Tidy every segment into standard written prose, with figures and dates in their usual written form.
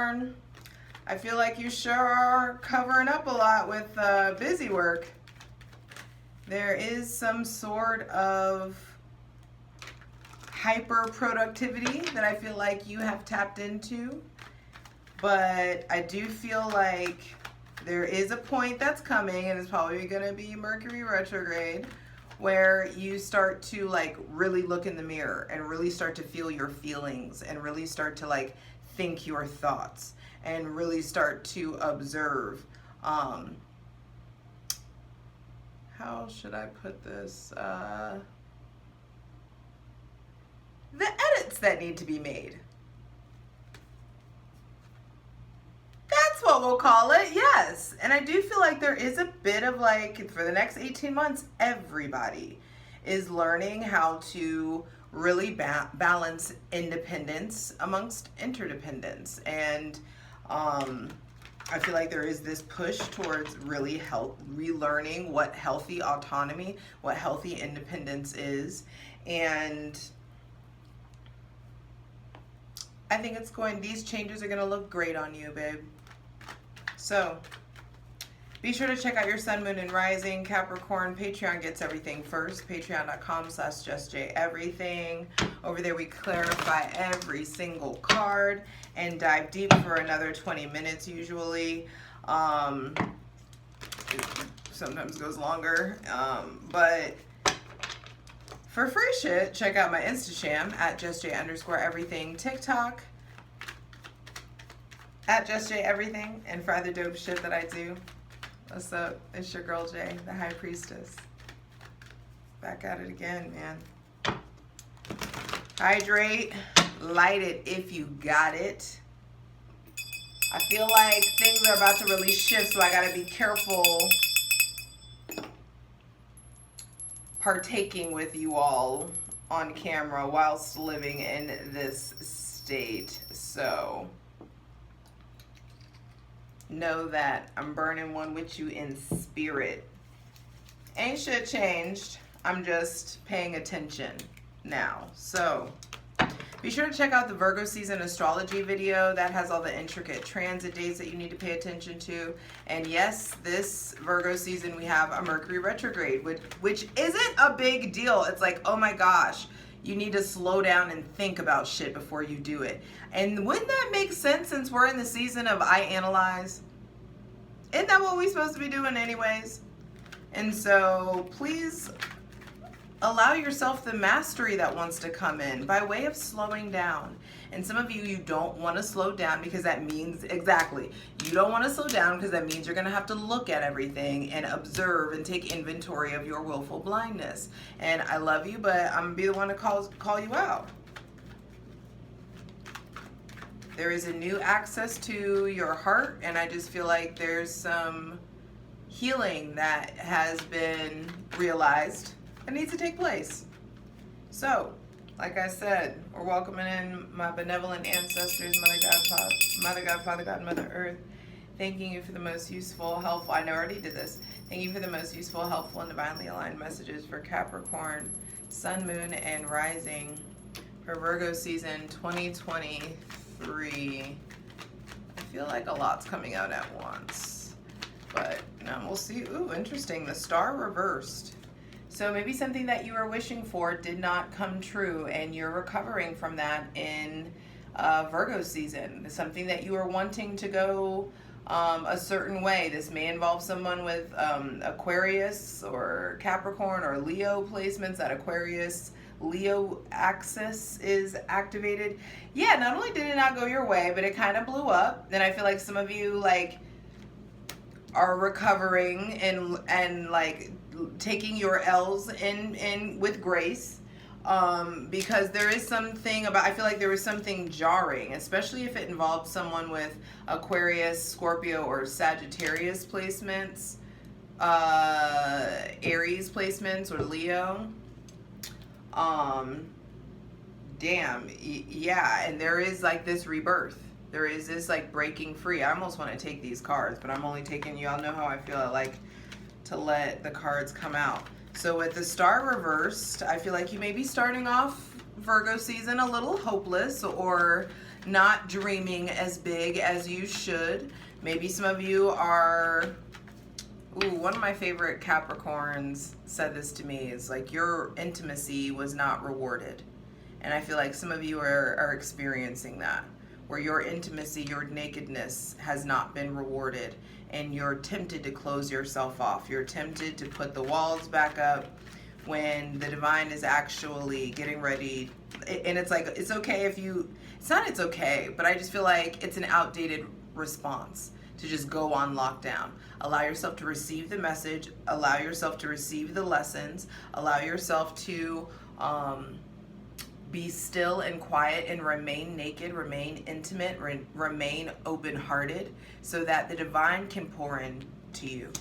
Capricorn, I feel like you sure are covering up a lot with busy work. There is some sort of hyper productivity that I feel like you have tapped into, but I do feel like there is a point that's coming, and it's probably going to be Mercury retrograde, where you start to like really look in the mirror and really start to feel your feelings and really start to like think your thoughts and really start to observe. How should I put this? The edits that need to be made. That's what we'll call it, yes. And I do feel like there is a bit of like, for the next 18 months, everybody is learning how to really balance independence amongst interdependence. And I feel like there is this push towards really relearning what healthy autonomy, what healthy independence is. And I think these changes are going to look great on you, babe. So be sure to check out your sun, moon, and rising, Capricorn. Patreon gets everything first. Patreon.com/JustJEverything. Over there we clarify every single card and dive deep for another 20 minutes usually. Sometimes goes longer. But for free shit, check out my Instasham at JustJ_everything, TikTok at JustJEverything, and for other dope shit that I do. What's up? It's your girl Jay, the High Priestess. Back at it again, man. Hydrate, light it if you got it. I feel like things are about to really shift, so I gotta be careful partaking with you all on camera whilst living in this state. So know that I'm burning one with you in spirit. Ain't shit changed. I'm just paying attention now. So be sure to check out the Virgo season astrology video. That has all the intricate transit days that you need to pay attention to. And yes, this Virgo season we have a Mercury retrograde, which isn't a big deal. It's like, oh my gosh, you need to slow down and think about shit before you do it. And wouldn't that make sense since we're in the season of I analyze? Isn't that what we're supposed to be doing anyways? And so please allow yourself the mastery that wants to come in by way of slowing down. And some of you don't want to slow down because that means, exactly, you don't want to slow down because that means you're going to have to look at everything and observe and take inventory of your willful blindness. And I love you, but I'm going to be the one to call you out. There is a new access to your heart, and I just feel like there's some healing that has been realized that needs to take place. So, like I said, we're welcoming in my benevolent ancestors, Mother God, Father God, Mother Earth. Thanking you for the most useful, helpful, I already did this. Thank you for the most useful, helpful, and divinely aligned messages for Capricorn, Sun, Moon, and Rising for Virgo season 2023. I feel like a lot's coming out at once, but we'll see. Ooh, interesting. The star reversed. So maybe something that you were wishing for did not come true, and you're recovering from that in Virgo season. Something that you were wanting to go a certain way. This may involve someone with Aquarius or Capricorn or Leo placements. That Aquarius Leo axis is activated. Yeah, not only did it not go your way, but it kind of blew up. And I feel like some of you like are recovering and like taking your L's in with grace, because there is something about, I feel like there was something jarring, especially if it involved someone with Aquarius, Scorpio, or Sagittarius placements, Aries placements, or Leo. Yeah, and there is like this rebirth. There is this like breaking free. I almost want to take these cards, but I'm only taking, y'all know how I feel. I like to let the cards come out. So with the star reversed, I feel like you may be starting off Virgo season a little hopeless, or not dreaming as big as you should. Maybe some of you are, one of my favorite Capricorns said this to me, is like, your intimacy was not rewarded. And I feel like some of you are experiencing that, where your intimacy, your nakedness has not been rewarded, and you're tempted to close yourself off. You're tempted to put the walls back up when the divine is actually getting ready. And it's like, it's okay if you, it's not it's okay, but I just feel like it's an outdated response to just go on lockdown. Allow yourself to receive the message, allow yourself to receive the lessons, allow yourself to be still and quiet and remain naked, remain intimate, remain open-hearted, so that the divine can pour into you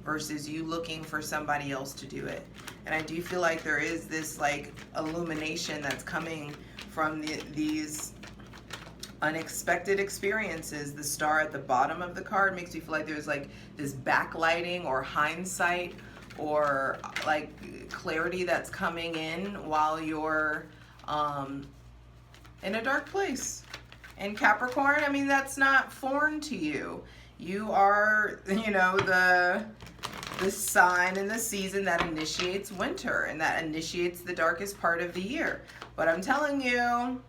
versus you looking for somebody else to do it. And I do feel like there is this like illumination that's coming from these unexpected experiences. The star at the bottom of the card makes you feel like there's like this backlighting or hindsight or like clarity that's coming in while you're in a dark place. And Capricorn, I mean, that's not foreign to you. You are, you know, the sign in the season that initiates winter and that initiates the darkest part of the year. But I'm telling you,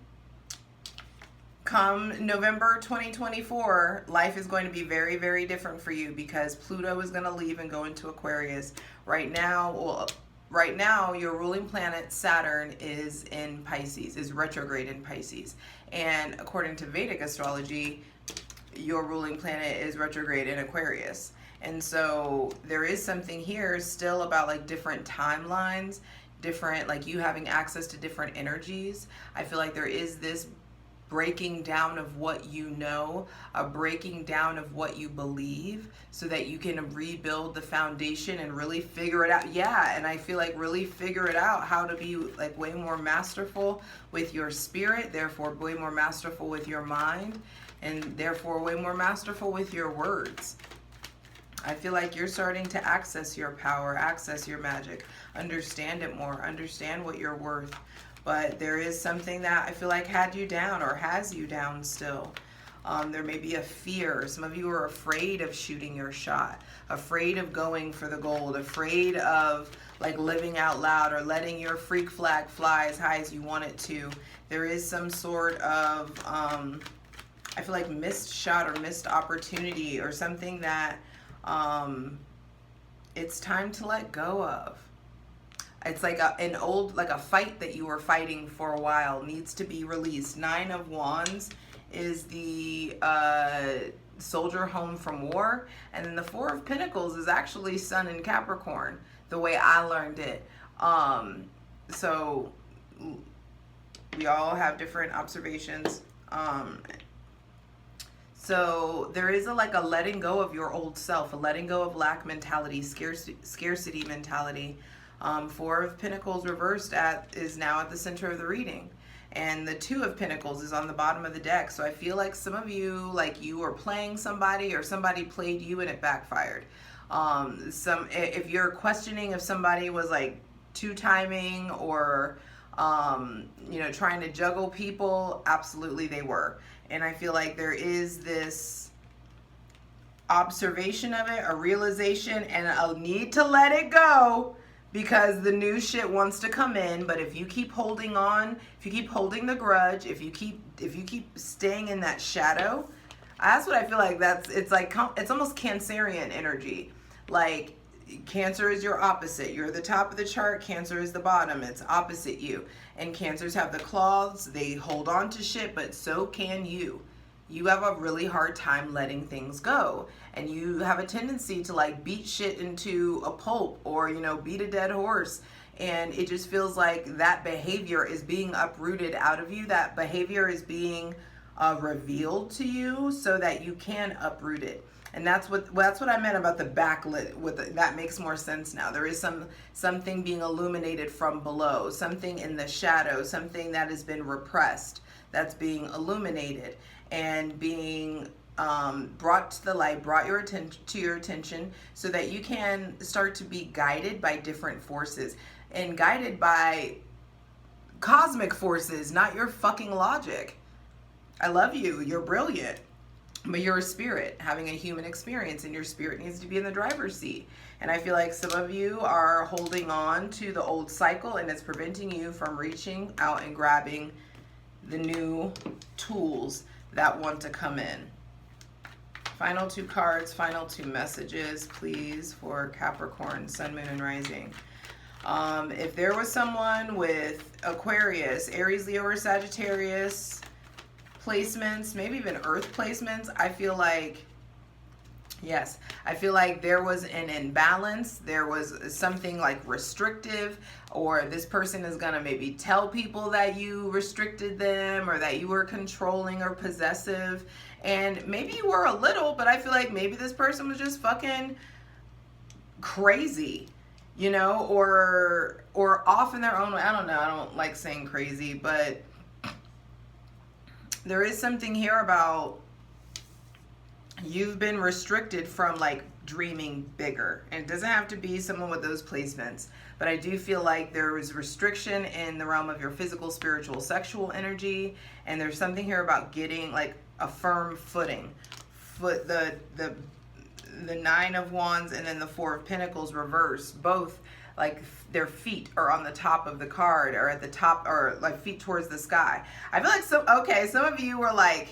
come November 2024, life is going to be very, very different for you, because Pluto is going to leave and go into Aquarius. Right now, your ruling planet Saturn is in Pisces, is retrograde in Pisces. And according to Vedic astrology, your ruling planet is retrograde in Aquarius. And so there is something here still about like different timelines, different, like you having access to different energies. I feel like there is this breaking down of what you know, a breaking down of what you believe, so that you can rebuild the foundation and really figure it out. Yeah, and I feel like really figure it out how to be like way more masterful with your spirit, therefore way more masterful with your mind, and therefore way more masterful with your words. I feel like you're starting to access your power, access your magic, understand it more, understand what you're worth. But there is something that I feel like had you down or has you down still. There may be a fear. Some of you are afraid of shooting your shot, afraid of going for the gold, afraid of like living out loud or letting your freak flag fly as high as you want it to. There is some sort of, I feel like missed shot or missed opportunity or something that it's time to let go of. It's like an old, like a fight that you were fighting for a while needs to be released. 9 of Wands is the soldier home from war. And then the 4 of Pentacles is actually Sun in Capricorn, the way I learned it. So we all have different observations. So there is a letting go of your old self, a letting go of lack mentality, scarcity mentality. 4 of Pentacles reversed is now at the center of the reading. And the 2 of Pentacles is on the bottom of the deck. So I feel like some of you, like you were playing somebody or somebody played you and it backfired. If you're questioning if somebody was like two-timing or, you know, trying to juggle people, absolutely they were. And I feel like there is this observation of it, a realization, and a need to let it go, because the new shit wants to come in. But if you keep holding on, if you keep holding the grudge, if you keep staying in that shadow, that's what I feel like. It's almost Cancerian energy. Like Cancer is your opposite. You're the top of the chart. Cancer is the bottom. It's opposite you. And Cancers have the claws. They hold on to shit, but so can you. You have a really hard time letting things go. And you have a tendency to like beat shit into a pulp or, you know, beat a dead horse. And it just feels like that behavior is being uprooted out of you. That behavior is being revealed to you so that you can uproot it. And that's what I meant about the backlit. That makes more sense now. There is something being illuminated from below, something in the shadow, something that has been repressed, that's being illuminated and being brought to the light, brought to your attention, so that you can start to be guided by different forces and guided by cosmic forces, not your fucking logic. I love you. You're brilliant. But you're a spirit having a human experience, and your spirit needs to be in the driver's seat. And I feel like some of you are holding on to the old cycle, and it's preventing you from reaching out and grabbing the new tools that want to come in. Final 2 cards, final 2 messages, please, for Capricorn, Sun, Moon, and Rising. If there was someone with Aquarius, Aries, Leo, or Sagittarius placements, maybe even Earth placements, I feel like, yes, I feel like there was an imbalance. There was something like restrictive, or this person is going to maybe tell people that you restricted them, or that you were controlling or possessive. And maybe you were a little, but I feel like maybe this person was just fucking crazy, you know, or off in their own way. I don't know. I don't like saying crazy, but there is something here about you've been restricted from like dreaming bigger. And it doesn't have to be someone with those placements, but I do feel like there is restriction in the realm of your physical, spiritual, sexual energy. And there's something here about getting like a firm footing. The 9 of Wands and then the 4 of Pentacles reversed, both like their feet are on the top of the card, or at the top, or like feet towards the sky. I feel like some of you were like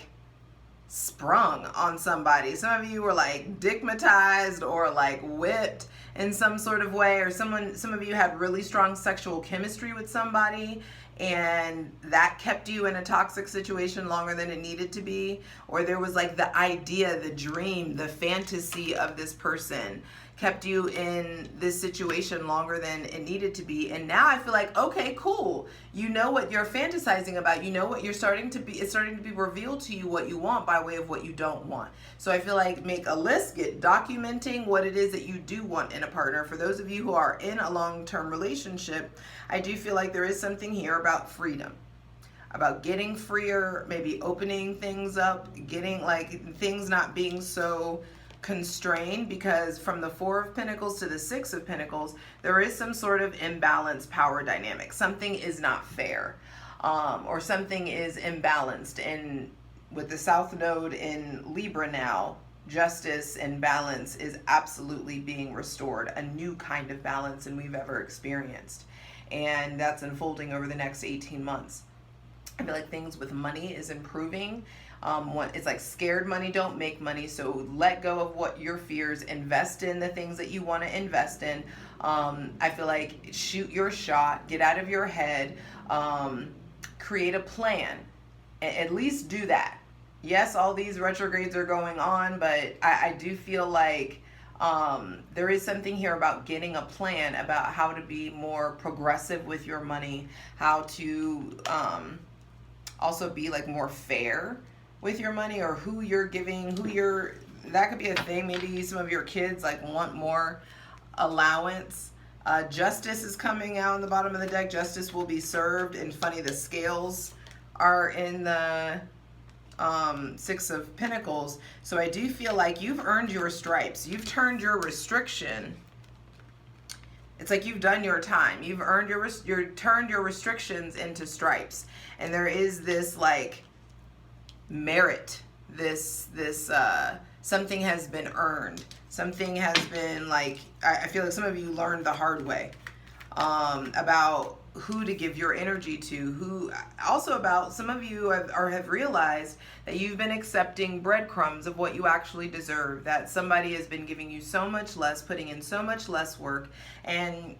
sprung on somebody. Some of you were like digmatized or like whipped in some sort of way, or some of you had really strong sexual chemistry with somebody, and that kept you in a toxic situation longer than it needed to be. Or there was like the idea, the dream, the fantasy of this person kept you in this situation longer than it needed to be. And now I feel like, okay, cool. You know what you're fantasizing about. You know what you're starting to be. It's starting to be revealed to you what you want by way of what you don't want. So I feel like make a list, get documenting what it is that you do want in a partner. For those of you who are in a long-term relationship, I do feel like there is something here about freedom, about getting freer, maybe opening things up, getting like things not being so constrained, because from the 4 of Pentacles to the 6 of Pentacles, there is some sort of imbalanced power dynamic. Something is not fair, or something is imbalanced. And with the South Node in Libra now, justice and balance is absolutely being restored, a new kind of balance than we've ever experienced. And that's unfolding over the next 18 months. I feel like things with money is improving. It's like scared money don't make money. So let go of what your fears, invest in the things that you want to invest in. I feel like shoot your shot, get out of your head, create a plan, at least do that. Yes, all these retrogrades are going on, but I do feel like there is something here about getting a plan about how to be more progressive with your money, how to also be like more fair with your money, or who you're giving, that could be a thing. Maybe some of your kids like want more allowance. Justice is coming out on the bottom of the deck. Justice will be served. And funny, the scales are in the 6 of Pentacles. So I do feel like you've earned your stripes. You've turned your restriction. It's like you've done your time. You've earned turned your restrictions into stripes. And there is this like merit, this something has been earned. Something has been like, I feel like some of you learned the hard way about who to give your energy to, also about some of you have realized that you've been accepting breadcrumbs of what you actually deserve, that somebody has been giving you so much less, putting in so much less work, and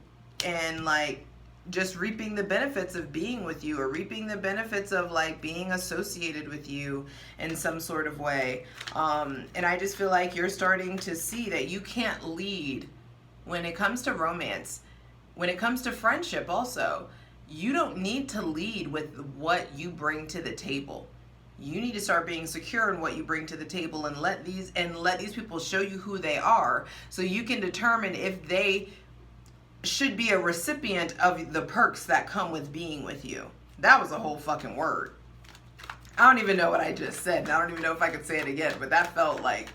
like just reaping the benefits of being with you, or reaping the benefits of like being associated with you in some sort of way. And I just feel like you're starting to see that you can't lead when it comes to romance. When it comes to friendship also, you don't need to lead with what you bring to the table. You need to start being secure in what you bring to the table, and let these people show you who they are, so you can determine if they should be a recipient of the perks that come with being with you. That was a whole fucking word. I don't even know what I just said, and I don't even know if I could say it again, but that felt like,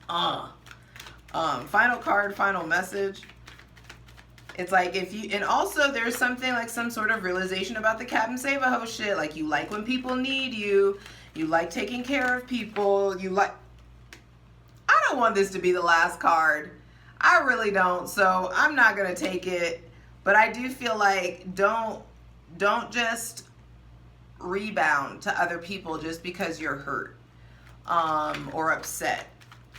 final card, final message. It's like if you, and also there's something like some sort of realization about the Captain Save-A-Ho shit. Like you like when people need you. You like taking care of people. You like, I don't want this to be the last card. I really don't. So I'm not going to take it. But I do feel like don't just rebound to other people just because you're hurt or upset.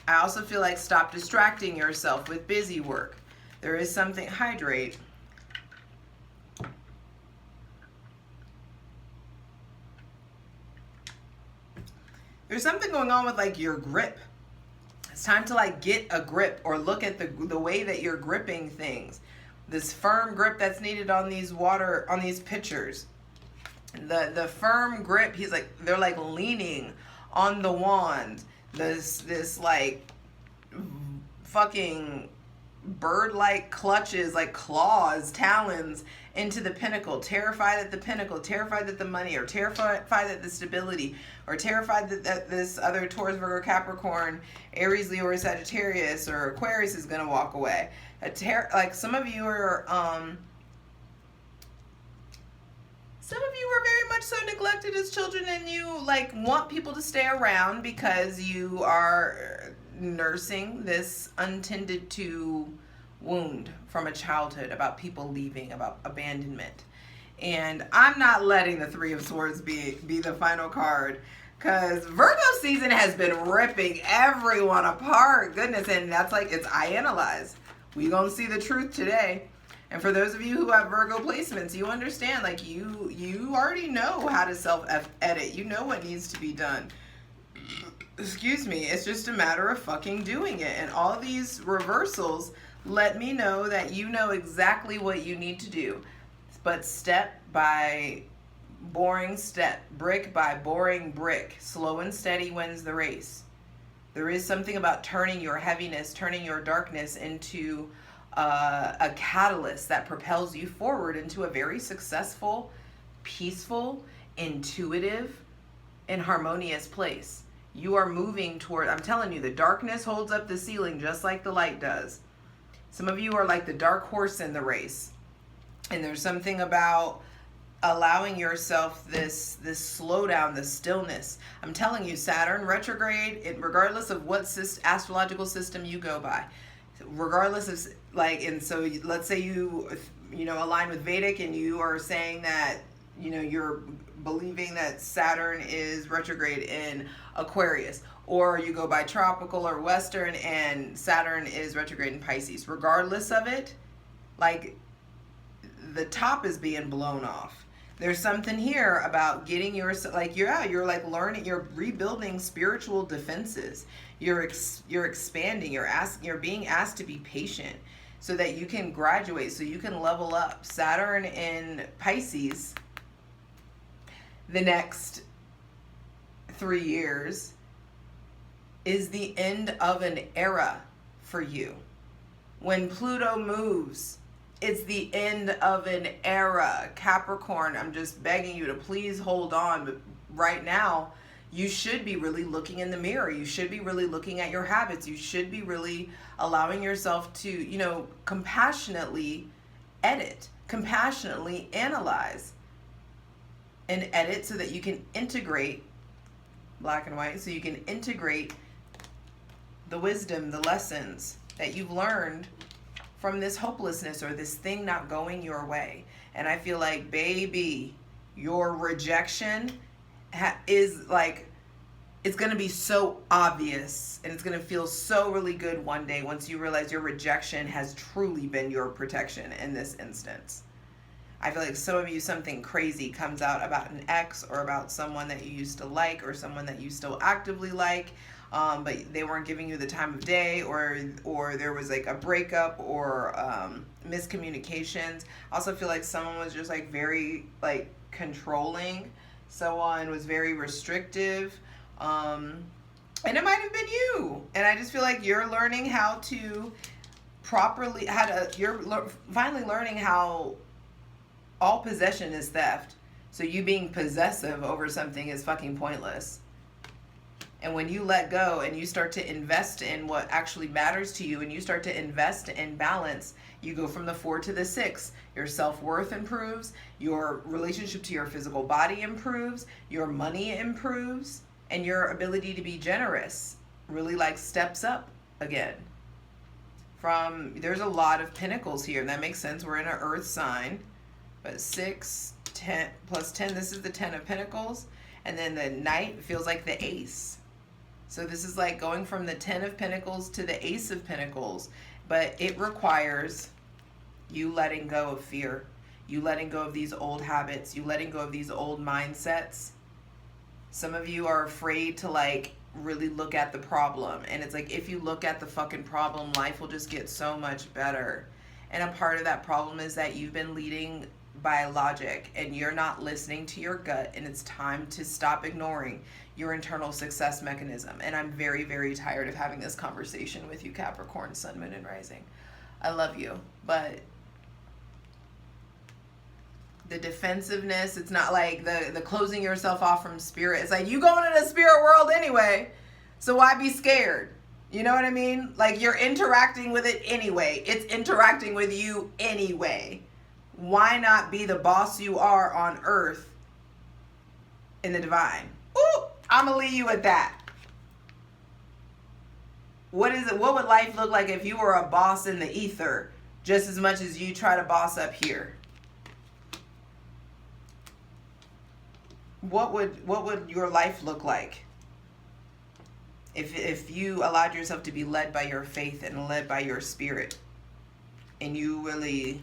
I also feel like stop distracting yourself with busy work. There is something, hydrate. There's something going on with like your grip. It's time to like get a grip or look at the way that you're gripping things. This firm grip that's needed on these pitchers. The firm grip, he's like, they're like leaning on the wand. This like fucking bird-like clutches, like claws, talons into the pinnacle, terrified at the pinnacle, terrified that the money, or terrified that the stability, or terrified that this other Taurus, Virgo, Capricorn, Aries, Leo, or Sagittarius, or Aquarius is gonna walk away. Like some of you are very much so neglected as children, and you like want people to stay around because you are nursing this untended to wound from a childhood about people leaving, about abandonment. And I'm not letting the Three of Swords be the final card, because Virgo season has been ripping everyone apart. Goodness, and that's like, it's I analyze. We gonna see the truth today. And for those of you who have Virgo placements, you understand, like you already know how to self-edit. You know what needs to be done. Excuse me, it's just a matter of fucking doing it. And all these reversals let me know that you know exactly what you need to do. But step by boring step, brick by boring brick, slow and steady wins the race. There is something about turning your heaviness, turning your darkness into a catalyst that propels you forward into a very successful, peaceful, intuitive, and harmonious place. You are moving toward, I'm telling you, the darkness holds up the ceiling just like the light does. Some of you are like the dark horse in the race. And there's something about allowing yourself this slowdown, this stillness. I'm telling you, Saturn retrograde, regardless of what astrological system you go by, regardless of like, and so let's say you align with Vedic and you are saying that, you're believing that Saturn is retrograde in Aquarius, or you go by tropical or Western and Saturn is retrograde in Pisces. Regardless of it, like the top is being blown off. There's something here about getting you're like learning, you're rebuilding spiritual defenses. You're expanding, you're being asked to be patient so that you can graduate, so you can level up. Saturn in Pisces, the next 3 years is the end of an era for you. When Pluto moves, it's the end of an era. Capricorn, I'm just begging you to please hold on. But right now, you should be really looking in the mirror. You should be really looking at your habits. You should be really allowing yourself to, compassionately edit, compassionately analyze, and edit so that you can integrate black and white, so you can integrate the wisdom, the lessons that you've learned from this hopelessness or this thing not going your way. And I feel like, baby, your rejection is like, it's going to be so obvious, and it's going to feel so really good one day once you realize your rejection has truly been your protection in this instance. I feel like some of you, something crazy comes out about an ex or about someone that you used to like or someone that you still actively like, but they weren't giving you the time of day, or there was like a breakup or miscommunications. I also feel like someone was just like very like controlling. Someone was very restrictive. And it might have been you. And I just feel like you're learning how to properly, you're finally learning how all possession is theft. So you being possessive over something is fucking pointless. And when you let go and you start to invest in what actually matters to you, and you start to invest in balance, You go from the 4 to the 6. Your self-worth improves. Your relationship to your physical body improves. Your money improves. And your ability to be generous really like steps up again. There's a lot of pentacles here. That makes sense. We're in an earth sign. But 6, 10, plus 10, this is the 10 of pentacles. And then the knight feels like the ace. So this is like going from the 10 of pentacles to the ace of pentacles. But it requires you letting go of fear. You letting go of these old habits. You letting go of these old mindsets. Some of you are afraid to like really look at the problem. And it's like, if you look at the fucking problem, life will just get so much better. And a part of that problem is that you've been leading by logic and you're not listening to your gut, and it's time to stop ignoring your internal success mechanism. And I'm very, very tired of having this conversation with you, Capricorn, Sun, Moon, and Rising. I love you, but the defensiveness, it's not like the closing yourself off from spirit. It's like, you going in the spirit world anyway, so why be scared? You know what I mean? Like, you're interacting with it anyway. It's interacting with you anyway. Why not be the boss you are on earth in the divine? Ooh, I'm gonna leave you with that. What is it? What would life look like if you were a boss in the ether just as much as you try to boss up here? What would your life look like if you allowed yourself to be led by your faith and led by your spirit, and you really,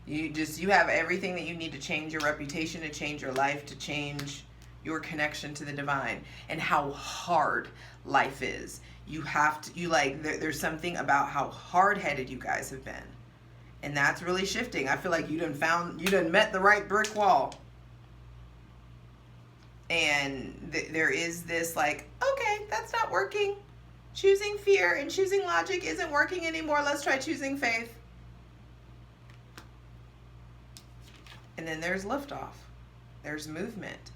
you have everything that you need to change your reputation, to change your life, to change your connection to the divine, and how hard life is. You have to, there's something about how hard-headed you guys have been, and that's really shifting. I feel like you done met the right brick wall. And there is this like, okay, that's not working. Choosing fear and choosing logic isn't working anymore. Let's try choosing faith. And then there's liftoff. There's movement.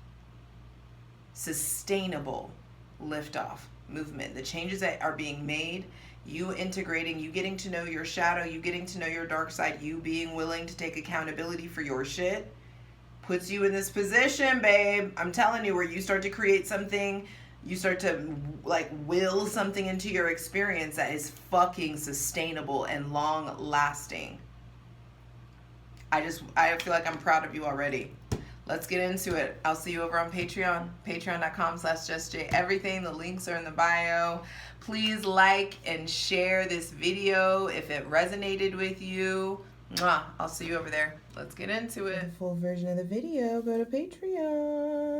Sustainable liftoff movement. The changes that are being made, you integrating, you getting to know your shadow, you getting to know your dark side, you being willing to take accountability for your shit, puts you in this position, babe. I'm telling you, where you start to create something, you start to like will something into your experience that is fucking sustainable and long lasting. I feel like I'm proud of you already. Let's get into it. I'll see you over on Patreon, patreon.com/JustJEverything. The links are in the bio. Please like and share this video if it resonated with you. Mwah. I'll see you over there. Let's get into it. The full version of the video, go to Patreon.